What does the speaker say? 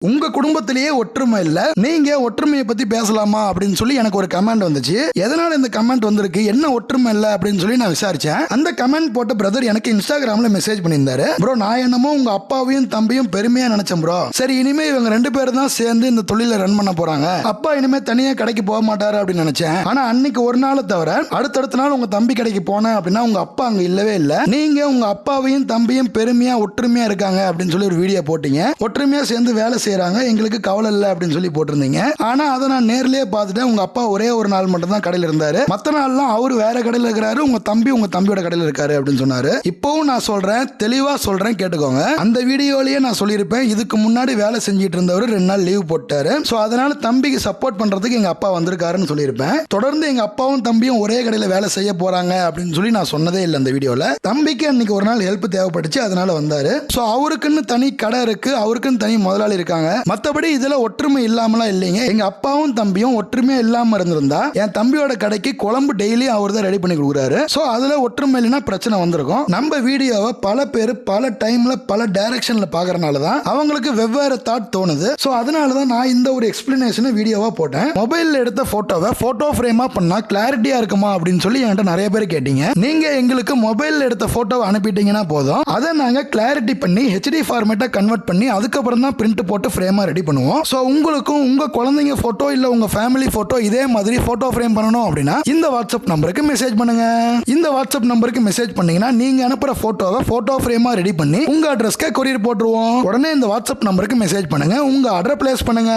உங்க குடும்பத்திலேயே ஒற்றுமை இல்ல, நீங்க ஒற்றுமையை பத்தி பேசலாமா அப்படின்னு சொல்லி எனக்கு ஒரு கமெண்ட் வந்துச்சு. எதனால இந்த கமெண்ட் வந்திருக்கு, என்ன ஒற்றுமை இல்ல அப்படின்னு சொல்லி நான் விசாரிச்சேன். அந்த கமெண்ட் போட்ட பிரதர் எனக்கு இன்ஸ்டாகிராம்ல மெசேஜ் பண்ணியிருந்தாரு. ப்ரோ, நான் என்னமோ உங்க அப்பாவையும் தம்பியும் பெருமையா நினைச்சேன் ப்ரோ. சரி, இனிமே இவங்க ரெண்டு பேரும் தான் சேர்ந்து இந்த தொழில ரன் பண்ண போறாங்க, அப்பா இனிமே தனியா கடைக்கு போக மாட்டாரு அப்படின்னு நினைச்சேன். ஆனா அன்னைக்கு ஒரு நாள் தவிர அடுத்தடுத்த நாள் உங்க தம்பி கடைக்கு போனேன் அப்படின்னா உங்க அப்பா அங்க இல்லவே இல்ல. நீங்க உங்க அப்பாவையும் தம்பியும் பெருமையா ஒற்றுமையா இருக்காங்க அப்படின்னு சொல்லி ஒரு வீடியோ போட்டீங்க. ஒற்றுமையா சேர்ந்து வேலை செய்யறாங்க, எங்களுக்கு கவலை இல்லை அப்படின்னு சொல்லி போட்டிருந்தீங்க. ஆனா அதை நான் நேர்லயே பார்த்துட்டேன். உங்க அப்பா ஒரே ஒரு நாள் மட்டும் தான் கடையில் இருந்தாரு, மற்ற நாள்லாம் அவரு வேற கடையில் இருக்கிறாரு, உங்க தம்பியோட கடையில் இருக்காரு அப்படின்னு சொன்னாரு. இப்பவும் நான் சொல்றேன், தெளிவா சொல்றேன், கேட்டுக்கோங்க. அந்த வீடியோலயே நான் சொல்லியிருப்பேன், இதுக்கு முன்னாடி வேலை செஞ்சிட்டு இருந்தவர் 2 நாள் லீவ் போட்டாரு, சோ அதனால தம்பிக்கு சப்போர்ட் பண்றதுக்கு எங்க அப்பா வந்திருக்காருன்னு சொல்லியிருப்பேன். தொடர்ந்து எங்க அப்பாவும் தம்பியும் ஒரே கடையில் வேலை செய்ய போறாங்க அப்படின்னு சொல்லி நான் சொன்னதே இல்லை அந்த வீடியோல. தம்பிக்கு அன்னைக்கு ஒரு நாள் ஹெல்ப் தேவைப்பட்டுச்சு, அதனால வந்தாரு. சோ அவருக்குன்னு தனி கடை இருக்கு, அவருக்குன்னு தனி முதலாளி இருக்காங்க. மற்றபடி இதுல ஒற்றுமை இல்லாமலாம் இல்லைங்க. எங்க அப்பாவும் தம்பியும் ஒற்றுமையா இல்லாம இருந்திருந்தா என் தம்பியோட கடைக்கு குழம்பு டெய்லி அவர் தான் ரெடி பண்ணி கொடுக்குறாரு. சோ அதுல ஒற்றுமை இல்லைன்னா பிரச்சனை வந்திருக்கும். நம்ம வீடியோவை பல பேர் பல டைம்ல பல டைரக்ஷன்ல பாக்குறதுனால தான் அவங்களுக்கு வெவ்வேறு தாட் தோணுது. சோ அதனால தான் நான் இந்த ஒரு எக்ஸ்பிளனேஷன் வீடியோவா போட்டேன். மொபைல்ல எடுத்த போட்டோவை போட்டோ ஃப்ரேமா பண்ணா கிளாரிட்டியா இருக்குமா அப்படின்னு சொல்லி என்கிட்ட நிறைய பேர் கேட்டீங்க. நீங்க எங்களுக்கு மொபைல்ல எடுத்த போட்டோவை அனுப்பிட்டீங்கன்னா போதும், அதை நாங்க கிளாரிட்டி பண்ணி ஹெச்டி ஃபார்மேட்டா கன்வெர்ட் பண்ணி அதுக்கப்புறம் தான் பிரிண்ட் போட்டு ஃப்ரேமா ரெடி பண்ணுவோம். சோ உங்களுக்கும் உங்க குழந்தைங்க போட்டோ இல்ல உங்க ஃபேமிலி போட்டோ இதே மாதிரி போட்டோ ஃப்ரேம் பண்ணணும் அப்படின்னா இந்த வாட்ஸ்அப் நம்பருக்கு மெசேஜ் பண்ணுங்க. இந்த வாட்ஸ்அப் நம்பருக்கு மெசேஜ் பண்ணீங்கன்னா நீங்க அனுப்புற போட்டோவை போட்டோ ஃப்ரேமா ரெடி பண்ணி உங்க அட்ரஸ்க்கு கொரியர் போட்டுருவோம். உடனே இந்த வாட்ஸ்அப் நம்பருக்கு மெசேஜ் பண்ணுங்க, உங்க ஆர்டர் பிளேஸ் பண்ணுங்க.